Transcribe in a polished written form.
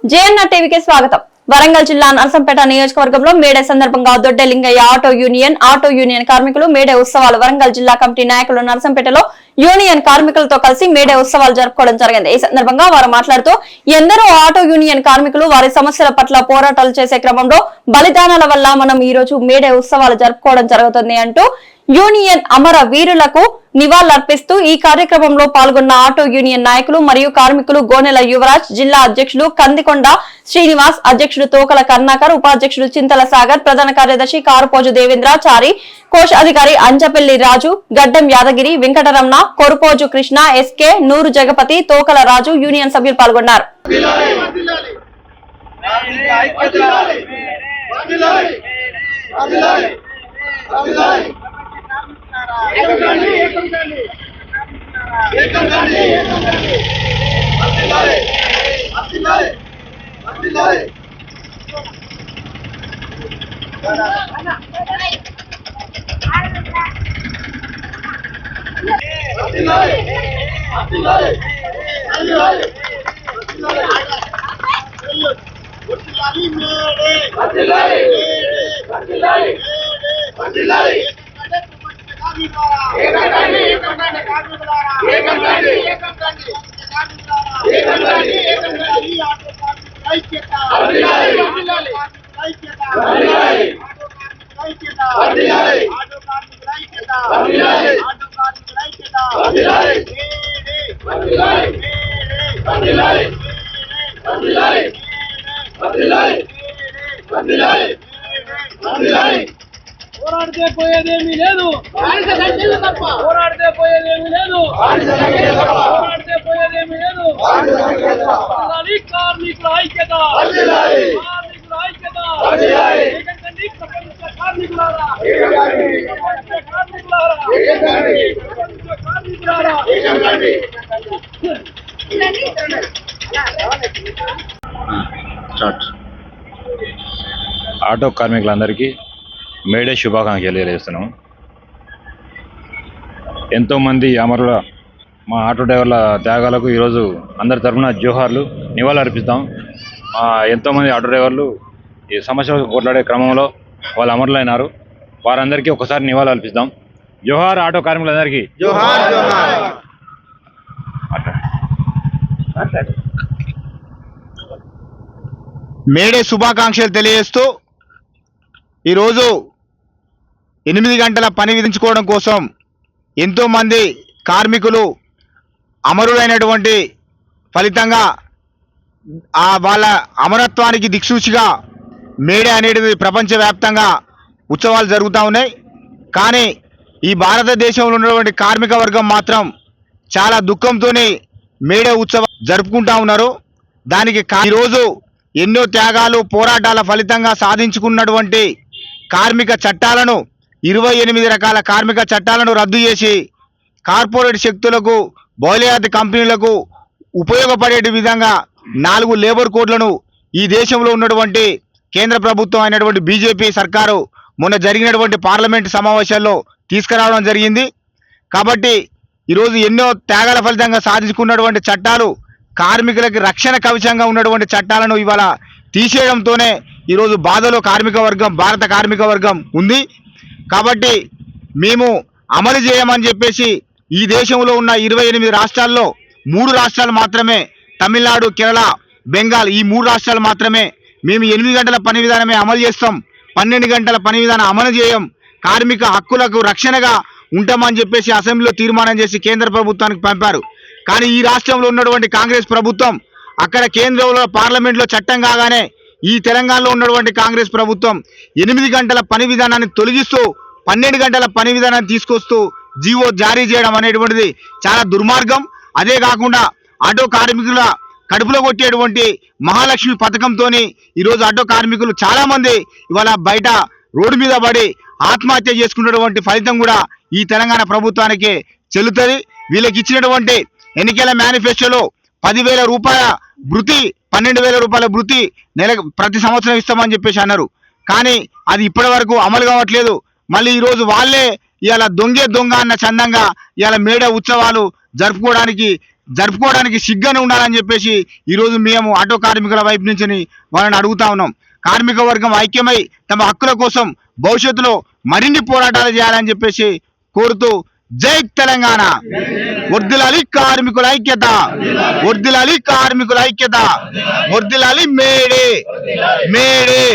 JNR టీవీకి స్వాగతం. వరంగల్ జిల్లా నర్సంపేట నియోజకవర్గంలో మేడే సందర్భంగా దొడ్డే లింగయ్య ఆటో యూనియన్ కార్మికులు మేడే ఉత్సవాలు వరంగల్ జిల్లా కమిటీ నాయకులు నర్సంపేటలో యూనియన్ కార్మికులతో కలిసి మేడే ఉత్సవాలు జరుపుకోవడం జరిగింది. ఈ సందర్భంగా వారు మాట్లాడుతూ ఎందరో ఆటో యూనియన్ కార్మికులు వారి సమస్యల పట్ల పోరాటాలు చేసే క్రమంలో బలిదానాల వల్ల మనం ఈ రోజు మేడే ఉత్సవాలు జరుపుకోవడం జరుగుతుంది అంటూ యూనియన్ అమర వీరులకు నివాళులర్పిస్తూ ఈ కార్యక్రమంలో పాల్గొన్న ఆటో యూనియన్ నాయకులు మరియు కార్మికులు గోనెల యువరాజ్, జిల్లా అధ్యక్షులు కందికొండ శ్రీనివాస్, అధ్యక్షుడు తోకల కర్ణాకర్, ఉపాధ్యక్షుడు చింతల సాగర్, ప్రధాన కార్యదర్శి కారుపోజు దేవేంద్రాచారి, కోశాధికారి అంజపల్లి రాజు, గడ్డం యాదగిరి, వెంకటరమణ, కొరుపోజు కృష్ణ, ఎస్కే, నూరు జగపతి, తోకల రాజు యూనియన్ సభ్యులు పాల్గొన్నారు. పోరాడితే పోయేదేమీ లేదు, పోరాడితే పోయేదేమీ లేదు, పోరాడితే పోయేదేమీ లేదు. కార్మికుల ఐక్యత, కార్మికుల ఐక్యత, ఏకండి ప్రపంచ కార్మికులారా, కార్మికులారా. ఆటో కార్మికులందరికీ మేడే శుభాకాంక్షలు తెలియజేస్తున్నాం. ఎంతోమంది అమరుల మా ఆటో డ్రైవర్ల త్యాగాలకు ఈరోజు అందరి తరఫున జోహార్లు నివాళులు అర్పిస్తాం. ఎంతోమంది ఆటో డ్రైవర్లు ఈ సమస్యలు కొట్లాడే క్రమంలో వాళ్ళు అమరులైనారు. వారందరికీ ఒకసారి నివాళులు అర్పిస్తాం. జోహార్ ఆటో కార్మికులందరికీ. మేడే శుభాకాంక్షలు తెలియజేస్తూ ఈరోజు 8 గంటల పని విధించుకోవడం కోసం ఎంతోమంది కార్మికులు అమరులైనటువంటి ఫలితంగా వాళ్ళ అమరత్వానికి దిక్సూచిగా మేడే అనేది ప్రపంచవ్యాప్తంగా ఉత్సవాలు జరుగుతూ ఉన్నాయి. కానీ ఈ భారతదేశంలో ఉన్నటువంటి కార్మిక వర్గం మాత్రం చాలా దుఃఖంతోనే మేడే ఉత్సవం జరుపుకుంటూ ఉన్నారు. దానికి ఈరోజు ఎన్నో త్యాగాలు పోరాటాల ఫలితంగా సాధించుకున్నటువంటి కార్మిక చట్టాలను 28 రకాల కార్మిక చట్టాలను రద్దు చేసి కార్పొరేట్ శక్తులకు బహుళజాతి కంపెనీలకు ఉపయోగపడే విధంగా 4 లేబర్ కోడ్లను ఈ దేశంలో ఉన్నటువంటి కేంద్ర ప్రభుత్వం అయినటువంటి బీజేపీ సర్కారు మొన్న జరిగినటువంటి పార్లమెంట్ సమావేశాల్లో తీసుకురావడం జరిగింది. కాబట్టి ఈరోజు ఎన్నో త్యాగాల ఫలితంగా సాధించుకున్నటువంటి చట్టాలు కార్మికులకి రక్షణ కవచంగా ఉన్నటువంటి చట్టాలను ఇవాళ తీసేయడంతోనే ఈరోజు బాధలో భారత కార్మిక వర్గం ఉంది. కాబట్టి మేము అమలు చేయమని చెప్పేసి ఈ దేశంలో ఉన్న 28 రాష్ట్రాల్లో 3 రాష్ట్రాలు మాత్రమే, తమిళనాడు, కేరళ, బెంగాల్, ఈ 3 రాష్ట్రాలు మాత్రమే మేము 8 గంటల పని విధానమే అమలు చేస్తాం, 12 గంటల పని విధానం అమలు చేయం, కార్మిక హక్కులకు రక్షణగా ఉంటామని చెప్పేసి అసెంబ్లీలో తీర్మానం చేసి కేంద్ర ప్రభుత్వానికి పంపారు. కానీ ఈ రాష్ట్రంలో ఉన్నటువంటి కాంగ్రెస్ ప్రభుత్వం అక్కడ కేంద్రంలో పార్లమెంట్లో చట్టం కాగానే ఈ తెలంగాణలో ఉన్నటువంటి కాంగ్రెస్ ప్రభుత్వం 8 గంటల పని విధానాన్ని తొలగిస్తూ 12 గంటల పని విధానాన్ని తీసుకొస్తూ జీవో జారీ చేయడం అనేటువంటిది చాలా దుర్మార్గం. అదే కాకుండా ఆటో కార్మికుల కడుపులో కొట్టేటువంటి మహాలక్ష్మి పథకంతో ఈరోజు ఆటో కార్మికులు చాలామంది ఇవాళ బయట రోడ్డు మీద పడి ఆత్మహత్య చేసుకున్నటువంటి ఫలితం కూడా ఈ తెలంగాణ ప్రభుత్వానికి చెల్లుతుంది. వీళ్ళకి ఇచ్చినటువంటి ఎన్నికల మేనిఫెస్టోలో 10,000 రూపాయల భృతి, 12,000 రూపాయల భృతి ప్రతి సంవత్సరం ఇస్తామని చెప్పేసి అన్నారు. కానీ అది ఇప్పటి వరకు అమలు కావట్లేదు. మళ్ళీ ఈరోజు వాళ్ళే ఇవాళ దొంగ అన్న చందంగా ఇవాళ మేడే ఉత్సవాలు జరుపుకోవడానికి జరుపుకోవడానికి సిగ్గానే ఉండాలని చెప్పేసి ఈరోజు మేము ఆటో కార్మికుల వైపు నుంచి వాళ్ళని అడుగుతా ఉన్నాం. కార్మిక వర్గం ఐక్యమై తమ హక్కుల కోసం భవిష్యత్తులో మరిన్ని పోరాటాలు చేయాలని చెప్పేసి కోరుతూ జై తెలంగాణ. వర్ధిల్లాలి కార్మికుల ఐక్యత, వర్ధిల్లాలి కార్మికుల ఐక్యత, వర్ధిల్లాలి మేడే మేడే.